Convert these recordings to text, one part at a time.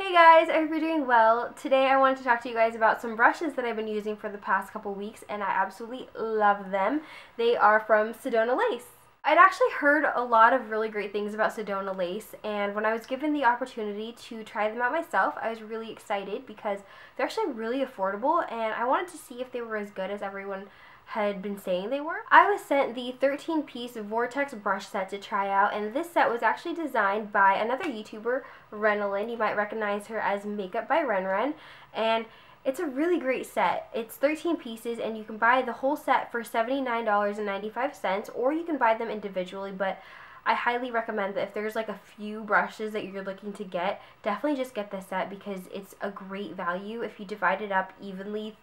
Hey guys, I hope you're doing well. Today I wanted to talk to you guys about some brushes that I've been using for the past couple weeks and I absolutely love them. They are from Sedona Lace. I'd actually heard a lot of really great things about Sedona Lace, and when I was given the opportunity to try them out myself, I was really excited because they're actually really affordable and I wanted to see if they were as good as everyone had been saying they were. I was sent the 13-piece Vortex brush set to try out, and this set was actually designed by another YouTuber, Renalyn. You might recognize her as Makeup by Ren, and it's a really great set. It's 13 pieces and you can buy the whole set for $79.95, or you can buy them individually, but I highly recommend that if there's like a few brushes that you're looking to get, definitely just get this set because it's a great value. If you divide it up evenly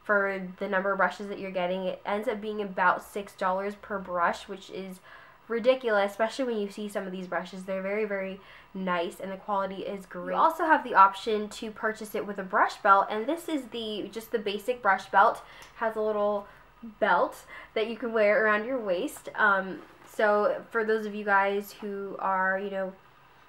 for the number of brushes that you're getting, it ends up being about $6 per brush, which is ridiculous, especially when you see some of these brushes. They're very, very nice and the quality is great. You also have the option to purchase it with a brush belt, and this is just the basic brush belt. It has a little belt that you can wear around your waist. So for those of you guys who are,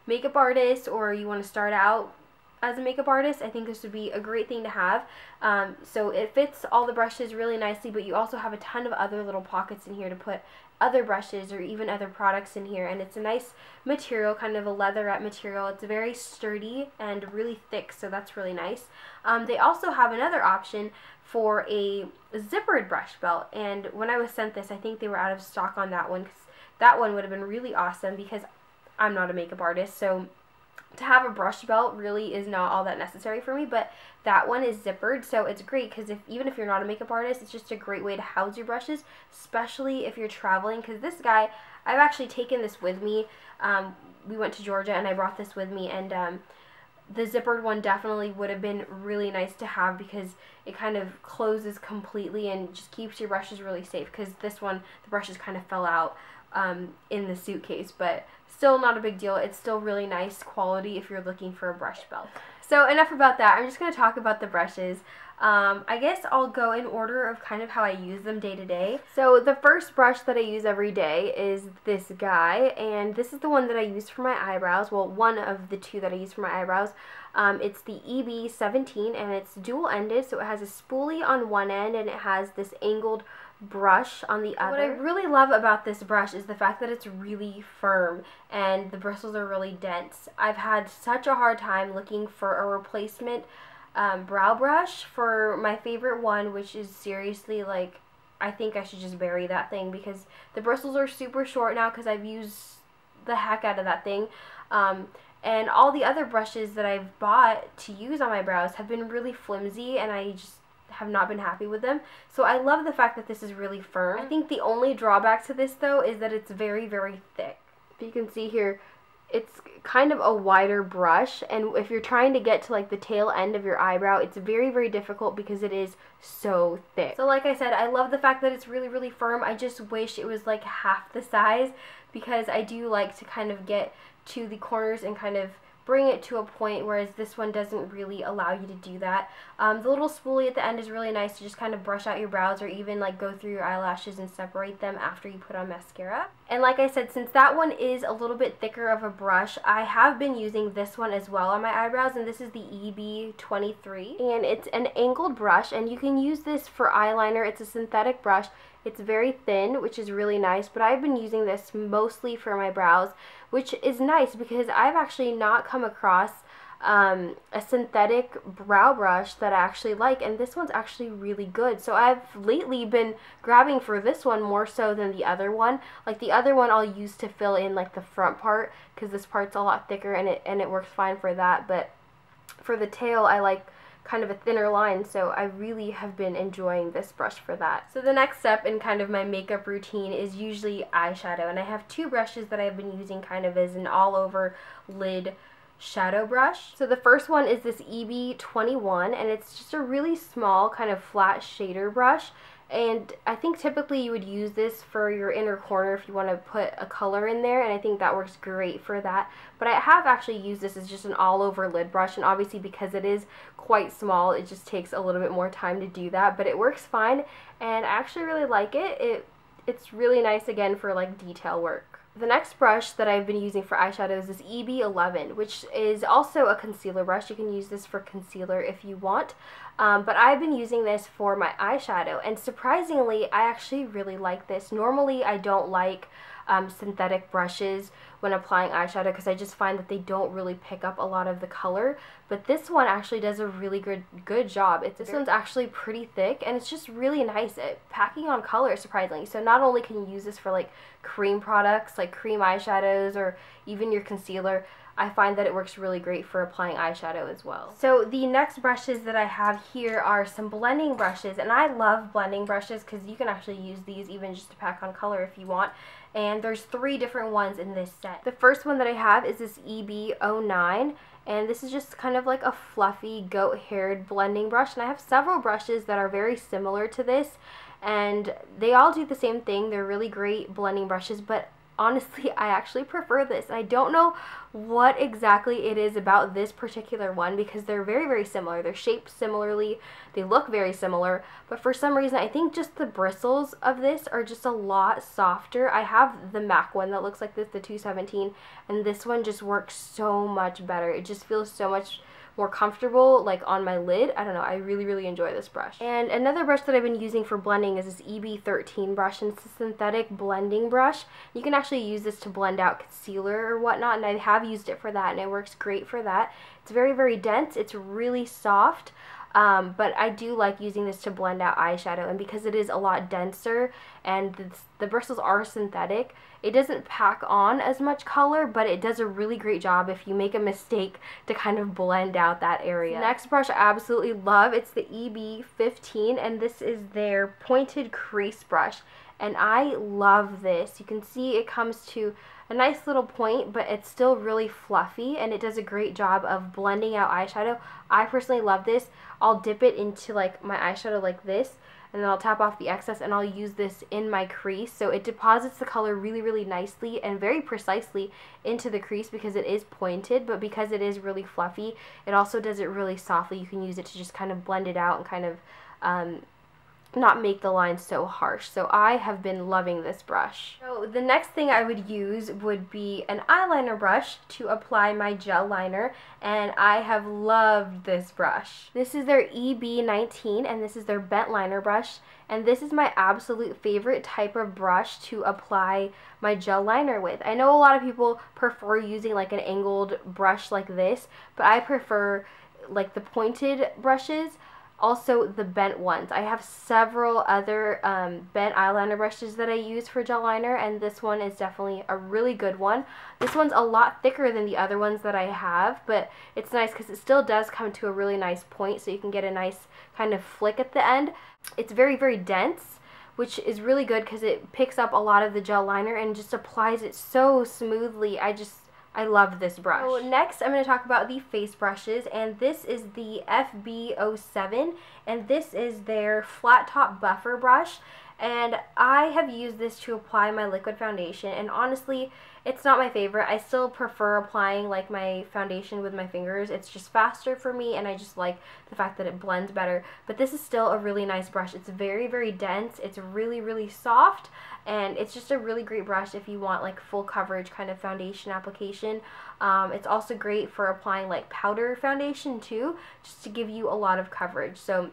makeup artists, or you want to start out as a makeup artist, I think this would be a great thing to have. So it fits all the brushes really nicely, but you also have a ton of other little pockets in here to put other brushes or even other products in here, and it's a nice material, kind of a leatherette material. It's very sturdy and really thick, so that's really nice. They also have another option for a zippered brush belt, and when I was sent this, I think they were out of stock on that one, because that one would have been really awesome because I'm not a makeup artist, so to have a brush belt really is not all that necessary for me, but that one is zippered, so it's great because even if you're not a makeup artist, it's just a great way to house your brushes, especially if you're traveling, because this guy, I've actually taken this with me. We went to Georgia and I brought this with me, and the zippered one definitely would have been really nice to have because it kind of closes completely and just keeps your brushes really safe, because this one, the brushes kind of fell out in the suitcase, but still not a big deal. It's still really nice quality if you're looking for a brush belt. So enough about that. I'm just going to talk about the brushes. I guess I'll go in order of kind of how I use them day to day. So the first brush that I use every day is this guy, and this is the one that I use for my eyebrows. Well, one of the two that I use for my eyebrows. It's the EB17, and it's dual-ended, so it has a spoolie on one end and it has this angled brush on the other. What I really love about this brush is the fact that it's really firm and the bristles are really dense. I've had such a hard time looking for a replacement brow brush for my favorite one, which is seriously, like, I think I should just bury that thing because the bristles are super short now because I've used the heck out of that thing. And all the other brushes that I've bought to use on my brows have been really flimsy, and I just have not been happy with them. So I love the fact that this is really firm. I think the only drawback to this though is that it's very, very thick. If you can see here, it's kind of a wider brush, and if you're trying to get to like the tail end of your eyebrow, it's very, very difficult because it is so thick. So like I said, I love the fact that it's really, really firm. I just wish it was like half the size because I do like to kind of get to the corners and kind of bring it to a point, whereas this one doesn't really allow you to do that. The little spoolie at the end is really nice to just kind of brush out your brows, or even like go through your eyelashes and separate them after you put on mascara. And like I said, since that one is a little bit thicker of a brush, I have been using this one as well on my eyebrows, and this is the EB23, and it's an angled brush, and you can use this for eyeliner. It's a synthetic brush. It's very thin, which is really nice, but I've been using this mostly for my brows, which is nice because I've actually not come across a synthetic brow brush that I actually like, and this one's actually really good. So I've lately been grabbing for this one more so than the other one. Like the other one I'll use to fill in like the front part because this part's a lot thicker and it works fine for that, but for the tail I like kind of a thinner line, so I really have been enjoying this brush for that. So the next step in kind of my makeup routine is usually eyeshadow, and I have two brushes that I've been using kind of as an all-over lid shadow brush. So the first one is this EB21, and it's just a really small kind of flat shader brush, and I think typically you would use this for your inner corner if you want to put a color in there, and I think that works great for that. But I have actually used this as just an all-over lid brush, and obviously because it is quite small, it just takes a little bit more time to do that, but it works fine, and I actually really like it. It's really nice again for like detail work. The next brush that I've been using for eyeshadow is this EB11, which is also a concealer brush. You can use this for concealer if you want, but I've been using this for my eyeshadow, and surprisingly, I actually really like this. Normally, I don't like synthetic brushes when applying eyeshadow because I just find that they don't really pick up a lot of the color, but this one actually does a really good job. This one's actually pretty thick, and it's just really nice at packing on color, surprisingly. So not only can you use this for like cream products, like cream eyeshadows, or even your concealer, I find that it works really great for applying eyeshadow as well. So the next brushes that I have here are some blending brushes, and I love blending brushes because you can actually use these even just to pack on color if you want. And there's 3 different ones in this set. The first one that I have is this EB09, and this is just kind of like a fluffy goat-haired blending brush, and I have several brushes that are very similar to this, and they all do the same thing. They're really great blending brushes, but honestly, I actually prefer this. I don't know what exactly it is about this particular one because they're very similar. They're shaped similarly, they look very similar, but for some reason I think just the bristles of this are just a lot softer. I have the MAC one that looks like this, the 217, and this one just works so much better. It just feels so much more comfortable like on my lid. I don't know, I really enjoy this brush. And another brush that I've been using for blending is this EB13 brush, and it's a synthetic blending brush. You can actually use this to blend out concealer or whatnot, and I have used it for that, and it works great for that. It's very dense, it's really soft, but I do like using this to blend out eyeshadow, and because it is a lot denser and the bristles are synthetic, it doesn't pack on as much color, but it does a really great job if you make a mistake to kind of blend out that area. The next brush I absolutely love, it's the EB15, and this is their pointed crease brush, and I love this. You can see it comes to a nice little point, but it's still really fluffy, and it does a great job of blending out eyeshadow. I personally love this. I'll dip it into like my eyeshadow like this, and then I'll tap off the excess, and I'll use this in my crease, so it deposits the color really nicely and very precisely into the crease because it is pointed, but because it is really fluffy, it also does it really softly. You can use it to just kind of blend it out and kind of not make the lines so harsh. So I have been loving this brush. So the next thing I would use would be an eyeliner brush to apply my gel liner, and I have loved this brush. This is their EB19, and this is their bent liner brush, and this is my absolute favorite type of brush to apply my gel liner with. I know a lot of people prefer using like an angled brush like this, but I prefer like the pointed brushes. Also the bent ones. I have several other bent eyeliner brushes that I use for gel liner, and this one is definitely a really good one. This one's a lot thicker than the other ones that I have, but it's nice because it still does come to a really nice point, so you can get a nice kind of flick at the end. It's very dense, which is really good because it picks up a lot of the gel liner and just applies it so smoothly. I love this brush. So next I'm going to talk about the face brushes, and this is the FB07, and this is their flat top buffer brush, and I have used this to apply my liquid foundation, and honestly it's not my favorite. I still prefer applying like my foundation with my fingers. It's just faster for me, and I just like the fact that it blends better, but this is still a really nice brush. It's very dense, it's really soft, and it's just a really great brush if you want like full coverage kind of foundation application. It's also great for applying like powder foundation too, just to give you a lot of coverage. So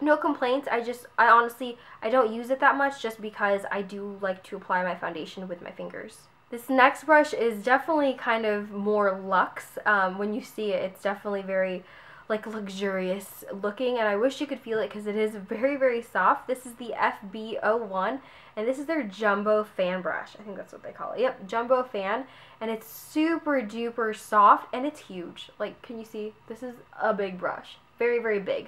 no complaints. I honestly don't use it that much just because I do like to apply my foundation with my fingers. This next brush is definitely kind of more luxe. When you see it, it's definitely very like luxurious looking, and I wish you could feel it because it is very soft. This is the FB01, and this is their jumbo fan brush. I think that's what they call it. Yep, jumbo fan, and it's super duper soft, and it's huge. Like, can you see? This is a big brush, very big.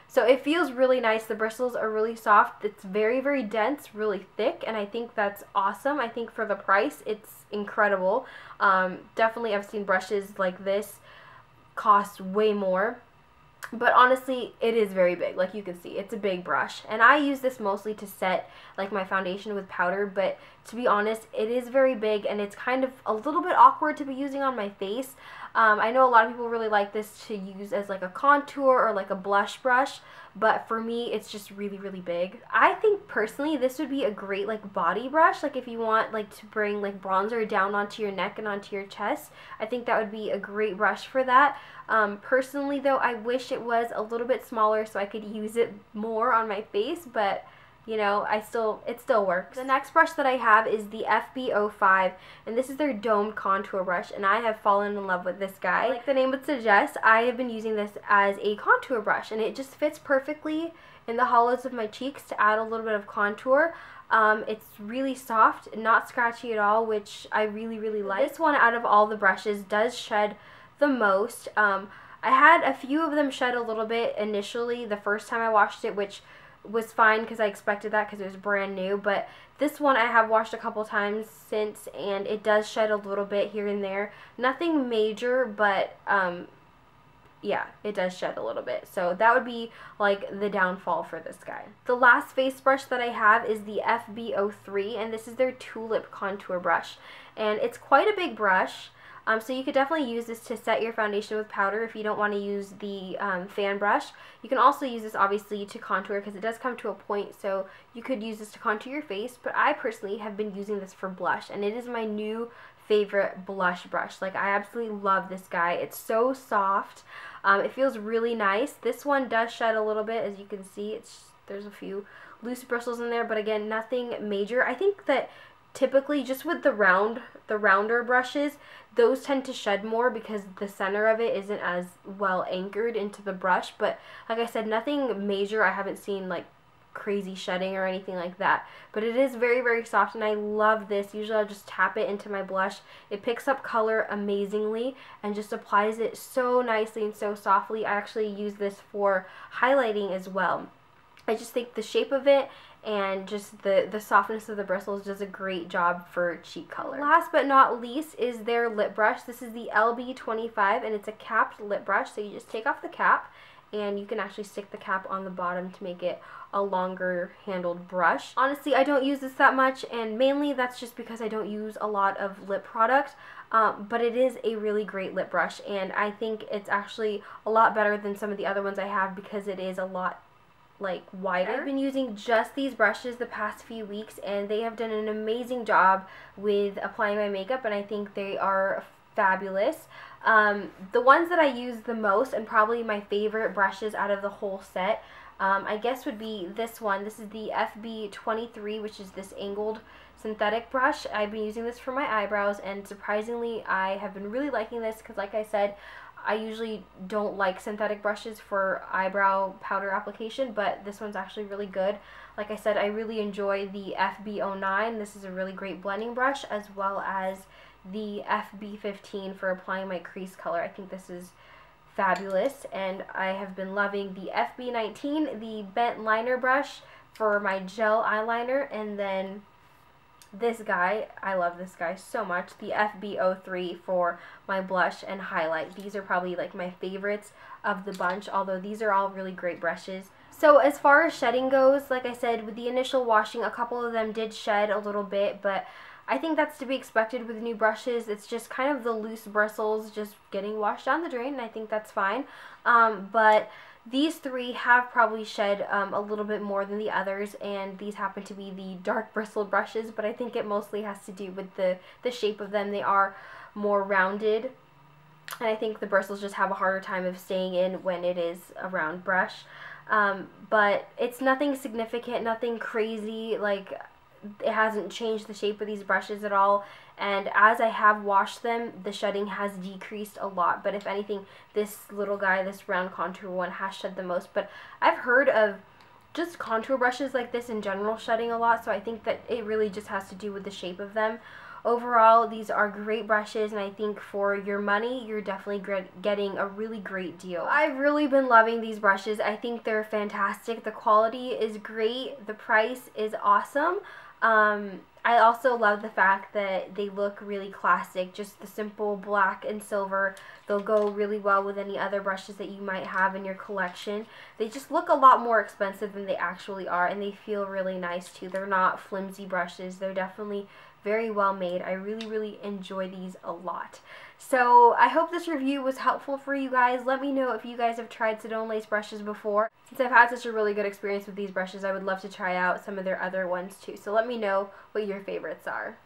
So it feels really nice. The bristles are really soft. It's very dense, really thick, and I think that's awesome. I think for the price, it's incredible. Definitely I've seen brushes like this cost way more, but honestly it is very big. Like you can see, it's a big brush, and I use this mostly to set like my foundation with powder, but to be honest it is very big, and it's kind of a little bit awkward to be using on my face. I know a lot of people really like this to use as like a contour or like a blush brush, but for me it's just really big. I think personally, this would be a great like body brush, like if you want like to bring like bronzer down onto your neck and onto your chest. I think that would be a great brush for that. Personally though, I wish it was a little bit smaller so I could use it more on my face, but you know, it still works. The next brush that I have is the FB05, and this is their domed contour brush, and I have fallen in love with this guy. Like the name would suggest, I have been using this as a contour brush, and it just fits perfectly in the hollows of my cheeks to add a little bit of contour. It's really soft, not scratchy at all, which I really, really like. This one out of all the brushes does shed the most. I had a few of them shed a little bit initially the first time I washed it, which was fine because I expected that because it was brand new, but this one I have washed a couple times since, and it does shed a little bit here and there. Nothing major, but yeah, it does shed a little bit. So that would be like the downfall for this guy. The last face brush that I have is the FB03, and this is their Tulip contour brush, and it's quite a big brush. So you could definitely use this to set your foundation with powder if you don't want to use the fan brush. You can also use this obviously to contour because it does come to a point, so you could use this to contour your face, but I personally have been using this for blush, and it is my new favorite blush brush. Like, I absolutely love this guy. It's so soft. It feels really nice. This one does shed a little bit, as you can see. There's a few loose bristles in there, but again, nothing major. I think that typically just with the rounder brushes, those tend to shed more because the center of it isn't as well anchored into the brush. But like I said, nothing major. I haven't seen like crazy shedding or anything like that, but it is very, very soft, and I love this. Usually I'll just tap it into my blush. It picks up color amazingly and just applies it so nicely and so softly. I actually use this for highlighting as well. I just think the shape of it and just the softness of the bristles does a great job for cheek color. Last but not least is their lip brush. This is the LB25, and it's a capped lip brush, so you just take off the cap and you can actually stick the cap on the bottom to make it a longer handled brush. Honestly, I don't use this that much, and mainly that's just because I don't use a lot of lip product, but it is a really great lip brush, and I think it's actually a lot better than some of the other ones I have because it is a lot like wider. I've been using just these brushes the past few weeks, and they have done an amazing job with applying my makeup, and I think they are fabulous. The ones that I use the most, and probably my favorite brushes out of the whole set, I guess would be this one. This is the FB23, which is this angled synthetic brush. I've been using this for my eyebrows, and surprisingly I have been really liking this because, like I said, I usually don't like synthetic brushes for eyebrow powder application, but this one's actually really good. Like I said, I really enjoy the FB09. This is a really great blending brush, as well as the FB15 for applying my crease color. I think this is fabulous, and I have been loving the FB19, the bent liner brush for my gel eyeliner, and then this guy, I love this guy so much, the FB03 for my blush and highlight. These are probably like my favorites of the bunch, although these are all really great brushes. So as far as shedding goes, like I said, with the initial washing, a couple of them did shed a little bit, but I think that's to be expected with new brushes. It's just kind of the loose bristles just getting washed down the drain, and I think that's fine. But these three have probably shed a little bit more than the others, and these happen to be the dark bristled brushes, but I think it mostly has to do with the shape of them. They are more rounded, and I think the bristles just have a harder time of staying in when it is a round brush. But it's nothing significant, nothing crazy. Like, it hasn't changed the shape of these brushes at all, and as I have washed them, the shedding has decreased a lot. But if anything, this little guy, this round contour one, has shed the most. But I've heard of just contour brushes like this in general shedding a lot, so I think that it really just has to do with the shape of them. Overall, these are great brushes, and I think for your money, you're definitely getting a really great deal. I've really been loving these brushes. I think they're fantastic. The quality is great. The price is awesome. I also love the fact that they look really classic, just the simple black and silver. They'll go really well with any other brushes that you might have in your collection. They just look a lot more expensive than they actually are, and they feel really nice too. They're not flimsy brushes. They're definitely very well made. I really enjoy these a lot. So I hope this review was helpful for you guys. Let me know if you guys have tried Sedona lace brushes before. Since I've had such a really good experience with these brushes, I would love to try out some of their other ones too. So let me know what your favorites are.